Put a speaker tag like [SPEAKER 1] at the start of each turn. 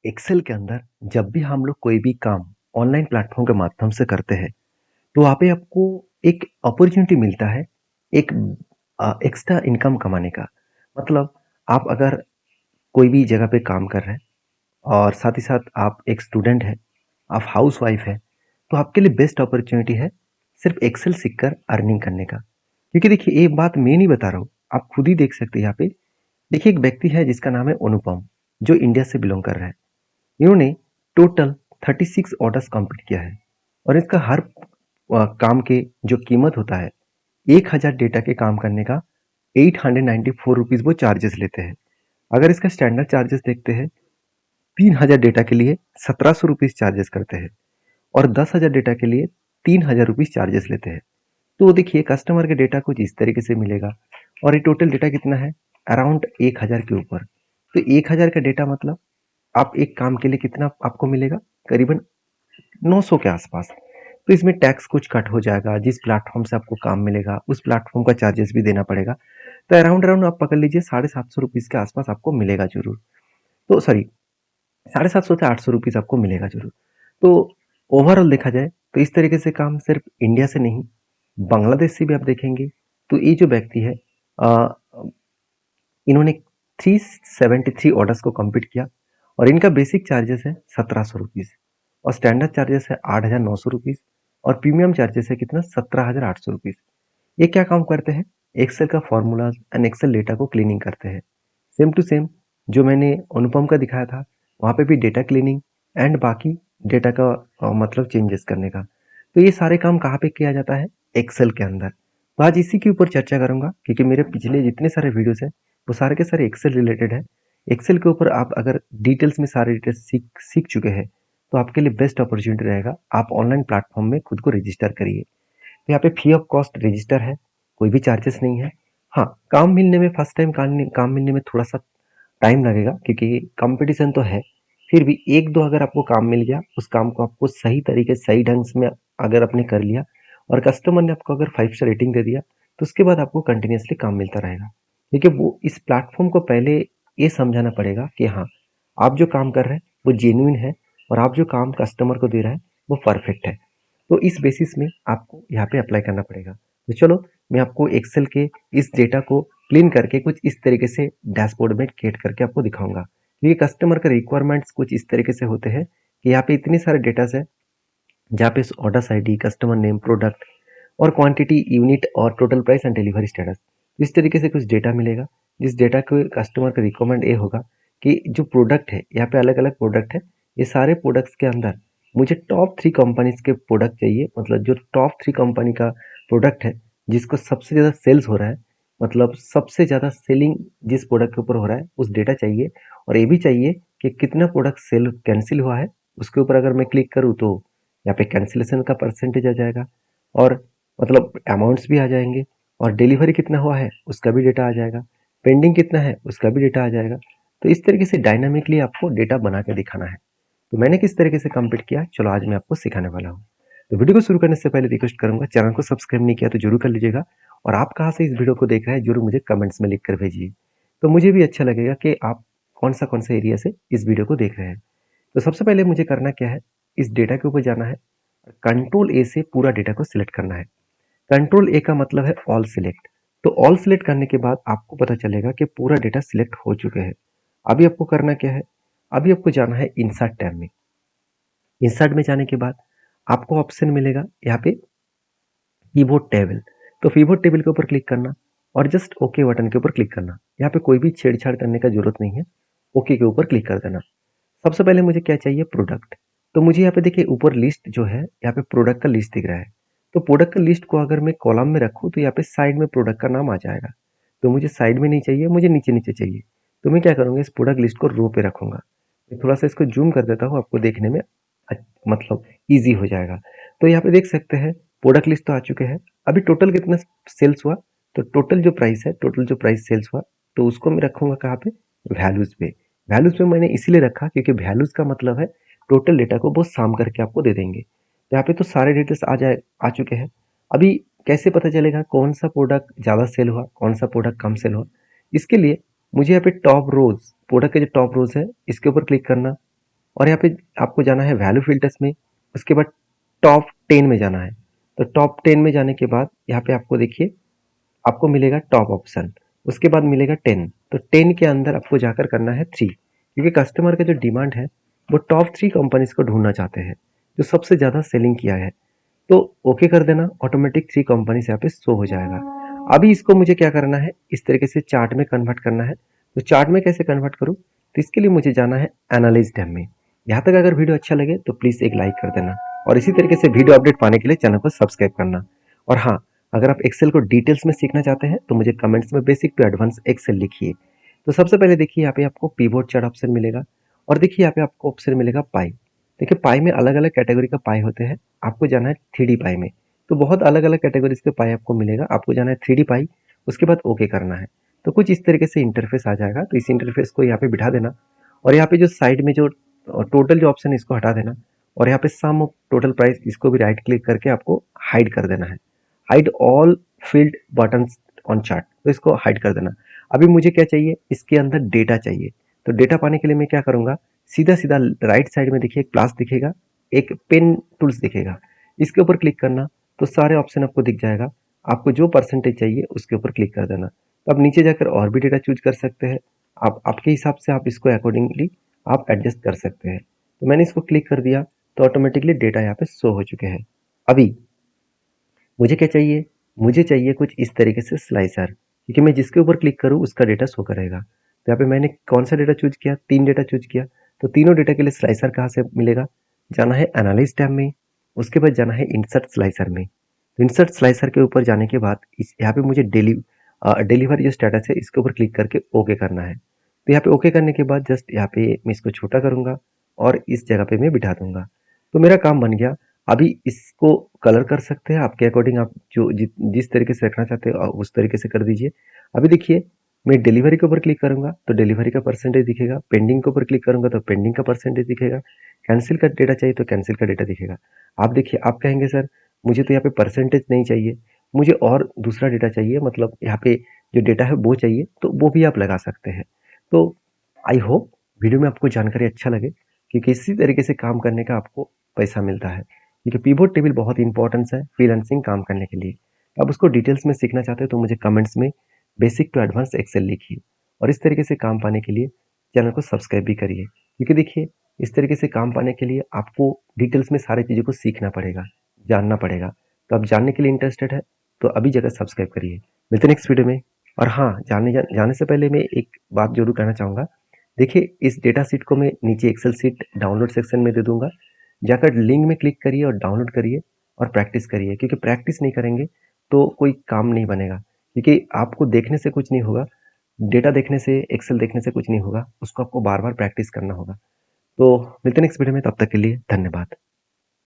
[SPEAKER 1] Excel के अंदर जब भी हम लोग कोई भी काम ऑनलाइन प्लेटफॉर्म के माध्यम से करते हैं तो वहाँ पे आपको एक अपॉर्चुनिटी मिलता है एक एक्स्ट्रा इनकम कमाने का। मतलब आप अगर कोई भी जगह पे काम कर रहे हैं और साथ ही साथ आप एक स्टूडेंट हैं, आप हाउस वाइफ है, तो आपके लिए बेस्ट अपॉर्चुनिटी है सिर्फ एक्सेल सीखकर अर्निंग करने का। क्योंकि देखिए एक बात मैं नहीं बता रहा हूँ, आप खुद ही देख सकते हैं यहाँ पे। देखिए एक व्यक्ति है जिसका नाम है अनुपम, जो इंडिया से बिलोंग कर रहा है। इन्होंने टोटल 36 ऑर्डर्स कंप्लीट किया है और इसका हर काम के जो कीमत होता है 1000 डेटा के काम करने का 894 रुपीज वो चार्जेस लेते हैं। अगर इसका स्टैंडर्ड चार्जेस देखते हैं 3000 डेटा के लिए 1700 रुपीज चार्जेस करते हैं और 10,000 डेटा के लिए 3000 रुपीज चार्जेस लेते हैं। तो देखिए कस्टमर के डेटा कुछ इस तरीके से मिलेगा और ये टोटल डेटा कितना है, अराउंड 1000 के ऊपर। तो 1000 का डेटा मतलब आप एक काम के लिए कितना आपको मिलेगा, करीबन 900 के आसपास। तो इसमें टैक्स कुछ कट हो जाएगा, जिस प्लेटफॉर्म से आपको काम मिलेगा उस प्लेटफॉर्म का चार्जेस भी देना पड़ेगा। तो अराउंड अराउंड आप पकड़ लीजिए 750 रुपीज के आसपास आपको मिलेगा जरूर। तो सॉरी, 750 से 800 रुपीज आपको मिलेगा जरूर। तो ओवरऑल देखा जाए तो इस तरीके से काम सिर्फ इंडिया से नहीं, बांग्लादेश से भी आप देखेंगे तो ये जो व्यक्ति है अ, इन्होंने 373 ऑर्डर्स को कंप्लीट किया और इनका बेसिक चार्जेस है 1700 रुपीज और स्टैंडर्ड चार्जेस है 8900 रुपीज और प्रीमियम चार्जेस है कितना, 17800 रुपीज। ये क्या काम करते हैं, एक्सेल का फॉर्मूलाज एंड एक्सेल डेटा को क्लीनिंग करते हैं। सेम टू सेम जो मैंने अनुपम का दिखाया था, वहाँ पे भी डेटा क्लीनिंग एंड बाकी डेटा का मतलब चेंजेस करने का। तो ये सारे काम कहाँ पे किया जाता है, एक्सेल के अंदर। तो आज इसी के ऊपर चर्चा करूंगा क्योंकि मेरे पिछले जितने सारे वीडियोस हैं वो सारे के सारे एक्सेल रिलेटेड है। एक्सेल के ऊपर आप अगर डिटेल्स में सारे डिटेल्स सीख सीख चुके हैं तो आपके लिए बेस्ट अपॉर्चुनिटी रहेगा, आप ऑनलाइन प्लेटफॉर्म में खुद को रजिस्टर करिए। तो यहाँ पे फ्री ऑफ कॉस्ट रजिस्टर है, कोई भी चार्जेस नहीं है। हाँ, काम मिलने में फर्स्ट टाइम काम मिलने में थोड़ा सा टाइम लगेगा क्योंकि कंपटीशन तो है। फिर भी एक दो अगर आपको काम मिल गया, उस काम को आपको सही तरीके सही ढंग से में अगर आपने कर लिया और कस्टमर ने आपको अगर 5 स्टार रेटिंग दे दिया तो उसके बाद आपको कंटिन्यूसली काम मिलता रहेगा। क्योंकि वो इस प्लेटफॉर्म को पहले ये समझाना पड़ेगा कि हाँ, आप जो काम कर रहे हैं वो जेन्युइन है और आप जो काम कस्टमर को दे रहे हैं वो परफेक्ट है। तो इस बेसिस में आपको यहाँ पे अप्लाई करना पड़ेगा। तो चलो मैं आपको एक्सेल के इस डेटा को क्लीन करके कुछ इस तरीके से डैशबोर्ड में क्रिएट करके आपको दिखाऊंगा। क्योंकि कस्टमर का रिक्वायरमेंट्स कुछ इस तरीके से होते हैं कि यहाँ पे इतने सारे डेटास है जहाँ पे orders ID, customer name, product और क्वांटिटी, यूनिट और total price and delivery status, इस तरीके से कुछ डेटा मिलेगा। जिस डेटा को कस्टमर का रिक्वायरमेंट ये होगा कि जो प्रोडक्ट है, यहाँ पे अलग अलग प्रोडक्ट है, ये सारे प्रोडक्ट्स के अंदर मुझे टॉप 3 कंपनीज के प्रोडक्ट चाहिए। मतलब जो टॉप 3 कंपनी का प्रोडक्ट है जिसको सबसे ज़्यादा सेल्स हो रहा है, मतलब सबसे ज़्यादा सेलिंग जिस प्रोडक्ट के ऊपर हो रहा है उस डेटा चाहिए। और ये भी चाहिए कि कितना प्रोडक्ट सेल कैंसिल हुआ है। उसके ऊपर अगर मैं क्लिक करूँ तो यहाँ पे कैंसिलेशन का परसेंटेज आ जाएगा और मतलब अमाउंट्स भी आ जाएंगे और डिलीवरी कितना हुआ है उसका भी डेटा आ जाएगा, पेंडिंग कितना है उसका भी डेटा आ जाएगा। तो इस तरीके से डायनामिकली आपको डेटा बना के दिखाना है। तो मैंने किस तरीके से कंप्लीट किया, चलो आज मैं आपको सिखाने वाला हूँ। तो वीडियो को शुरू करने से पहले रिक्वेस्ट करूंगा, चैनल को सब्सक्राइब नहीं किया तो जरूर कर लीजिएगा और आप कहाँ से इस वीडियो को देख रहे हैं जरूर मुझे कमेंट्स में लिख कर भेजिए। तो मुझे भी अच्छा लगेगा कि आप कौन सा एरिया से इस वीडियो को देख रहे हैं। तो सबसे पहले मुझे करना क्या है, इस डेटा के ऊपर जाना है, कंट्रोल ए से पूरा डेटा को सिलेक्ट करना है। कंट्रोल ए का मतलब है ऑल सिलेक्ट। तो ऑल सिलेक्ट करने के बाद आपको पता चलेगा कि पूरा डेटा सिलेक्ट हो चुके हैं। अभी आपको करना क्या है, अभी आपको जाना है इंसर्ट टैब में। इंसर्ट में जाने के बाद आपको ऑप्शन मिलेगा यहाँ पे कीबोर्ड टेबल। तो कीबोर्ड टेबल के ऊपर क्लिक करना और जस्ट ओके बटन के ऊपर क्लिक करना। यहाँ पे कोई भी छेड़छाड़ करने का जरूरत नहीं है, ओके के ऊपर क्लिक कर देना। सबसे पहले मुझे क्या चाहिए, प्रोडक्ट। तो मुझे यहाँ पे देखिए ऊपर लिस्ट जो है, यहाँ पे प्रोडक्ट का लिस्ट दिख रहा है। तो प्रोडक्ट का लिस्ट को अगर मैं कॉलम में रखूँ तो यहाँ पे साइड में प्रोडक्ट का नाम आ जाएगा। तो मुझे साइड में नहीं चाहिए, मुझे नीचे नीचे चाहिए। तो मैं क्या करूँगा, इस प्रोडक्ट लिस्ट को रो पे रखूंगा। मैं थोड़ा सा इसको जूम कर देता हूँ, आपको देखने में मतलब ईजी हो जाएगा। तो यहाँ पे देख सकते हैं प्रोडक्ट लिस्ट तो आ चुके हैं। अभी टोटल कितना सेल्स हुआ, तो टोटल जो प्राइस है, टोटल जो प्राइस सेल्स हुआ, तो उसको मैं रखूंगा कहाँ पे, वैल्यूज पे। वैल्यूज पे मैंने इसीलिए रखा क्योंकि वैल्यूज का मतलब है टोटल डेटा को बहुत साम करके आपको दे देंगे। यहाँ पे तो सारे डिटेल्स आ चुके हैं। अभी कैसे पता चलेगा कौन सा प्रोडक्ट ज़्यादा सेल हुआ, कौन सा प्रोडक्ट कम सेल हुआ। इसके लिए मुझे यहाँ पे टॉप रोज, प्रोडक्ट के जो टॉप रोज है इसके ऊपर क्लिक करना और यहाँ पे आपको जाना है वैल्यू फिल्टर्स में, उसके बाद टॉप 10 में जाना है। तो टॉप 10 में जाने के बाद यहाँ पे आपको देखिए आपको मिलेगा टॉप ऑप्शन, उसके बाद मिलेगा 10। तो 10 के अंदर आपको जाकर करना है 3, क्योंकि कस्टमर का जो डिमांड है वो टॉप 3 कंपनीज को ढूंढना चाहते हैं जो सबसे ज़्यादा सेलिंग किया है। तो ओके कर देना, ऑटोमेटिक 3 कंपनीज यहाँ पे शो हो जाएगा। अभी इसको मुझे क्या करना है, इस तरीके से चार्ट में कन्वर्ट करना है। तो चार्ट में कैसे कन्वर्ट करूँ, तो इसके लिए मुझे जाना है एनालिस्ट टैब में। यहाँ तक अगर वीडियो अच्छा लगे तो प्लीज़ एक लाइक कर देना, और इसी तरीके से वीडियो अपडेट पाने के लिए चैनल को सब्सक्राइब करना। और हाँ, अगर आप एक्सेल को डिटेल्स में सीखना चाहते हैं तो मुझे कमेंट्स में बेसिक टू एडवांस एक्सेल लिखिए। तो सबसे पहले देखिए यहाँ पे आपको पीवोट चार्ट ऑप्शन मिलेगा, और देखिए यहाँ पे आपको ऑप्शन मिलेगा पाई। देखिए पाई में अलग अलग कैटेगरी का पाई होते हैं, आपको जाना है 3D पाई में। तो बहुत अलग अलग कैटेगरीज के पाई आपको मिलेगा, आपको जाना है 3D पाई, उसके बाद ओके करना है। तो कुछ इस तरीके से इंटरफेस आ जाएगा। तो इस इंटरफेस को यहाँ पे बिठा देना, और यहाँ पे जो साइड में जो टोटल जो ऑप्शन है इसको हटा देना, और यहाँ पे सम ऑफ टोटल प्राइस इसको भी राइट क्लिक करके आपको हाइड कर देना है। Hide all field buttons on chart, तो इसको हाइड कर देना। अभी मुझे क्या चाहिए, इसके अंदर डेटा चाहिए। तो डेटा पाने के लिए मैं क्या करूँगा, सीधा सीधा राइट साइड में देखिए एक प्लस दिखेगा, एक पेन टूल्स दिखेगा, इसके ऊपर क्लिक करना। तो सारे ऑप्शन आपको दिख जाएगा, आपको जो परसेंटेज चाहिए उसके ऊपर क्लिक कर देना। तो आप नीचे जाकर और भी डेटा चूज कर सकते हैं, आप आपके हिसाब से आप इसको अकॉर्डिंगली आप एडजस्ट कर सकते हैं। तो मैंने इसको क्लिक कर दिया, तो ऑटोमेटिकली डेटा यहाँ पे शो हो चुके हैं। अभी मुझे क्या चाहिए, मुझे चाहिए कुछ इस तरीके से स्लाइसर, क्योंकि मैं जिसके ऊपर क्लिक करूँ उसका डेटा शो करेगा। तो यहाँ पे मैंने कौन सा डेटा चूज किया, 3 डेटा चूज किया। तो तीनों डेटा के लिए स्लाइसर कहाँ से मिलेगा, जाना है एनालिस्ट टैब में, उसके बाद जाना है इंसर्ट स्लाइसर में। तो इंसर्ट स्लाइसर के ऊपर जाने के बाद इस यहाँ पे मुझे डिलीवर जो स्टेटस है इसके ऊपर क्लिक करके ओके करना है। तो यहाँ पे ओके करने के बाद जस्ट यहाँ पे मैं इसको छोटा करूँगा और इस जगह पे मैं बिठा दूंगा। तो मेरा काम बन गया। अभी इसको कलर कर सकते हैं आपके अकॉर्डिंग, आप जो जिस तरीके से रखना चाहते हो उस तरीके से कर दीजिए। अभी देखिए मैं डिलीवरी के ऊपर क्लिक करूंगा तो डिलीवरी का परसेंटेज दिखेगा, पेंडिंग के ऊपर क्लिक करूंगा तो पेंडिंग का परसेंटेज दिखेगा, कैंसिल का डेटा चाहिए तो कैंसिल का डेटा दिखेगा। आप देखिए, आप कहेंगे सर मुझे तो यहाँ पे परसेंटेज नहीं चाहिए, मुझे और दूसरा डेटा चाहिए, मतलब यहाँ पे जो डेटा है वो चाहिए, तो वो भी आप लगा सकते हैं। तो आई होप वीडियो में आपको जानकारी अच्छा लगे, क्योंकि इसी तरीके से काम करने का आपको पैसा मिलता है। क्योंकि पिवोट टेबल बहुत इंपॉर्टेंस है फ्रीलांसिंग काम करने के लिए। आप उसको डिटेल्स में सीखना चाहते हो तो मुझे कमेंट्स में बेसिक टू एडवांस एक्सेल लिखिए, और इस तरीके से काम पाने के लिए चैनल को सब्सक्राइब भी करिए। क्योंकि देखिए इस तरीके से काम पाने के लिए आपको डिटेल्स में सारी चीज़ों को सीखना पड़ेगा, जानना पड़ेगा। तो आप जानने के लिए इंटरेस्टेड है तो अभी जगह सब्सक्राइब करिए। मिलते हैं नेक्स्ट वीडियो में। और हाँ, जाने से पहले मैं एक बात जरूर कहना चाहूँगा। देखिए इस डेटा सीट को मैं नीचे एक्सेल सीट डाउनलोड सेक्शन में दे दूंगा, जाकर लिंक में क्लिक करिए और डाउनलोड करिए और प्रैक्टिस करिए, क्योंकि प्रैक्टिस नहीं करेंगे तो कोई काम नहीं बनेगा। क्योंकि आपको देखने से कुछ नहीं होगा, डेटा देखने से, एक्सेल देखने से कुछ नहीं होगा, उसको आपको बार बार प्रैक्टिस करना होगा। तो मिलते हैं नेक्स्ट वीडियो में, तब तक के लिए धन्यवाद।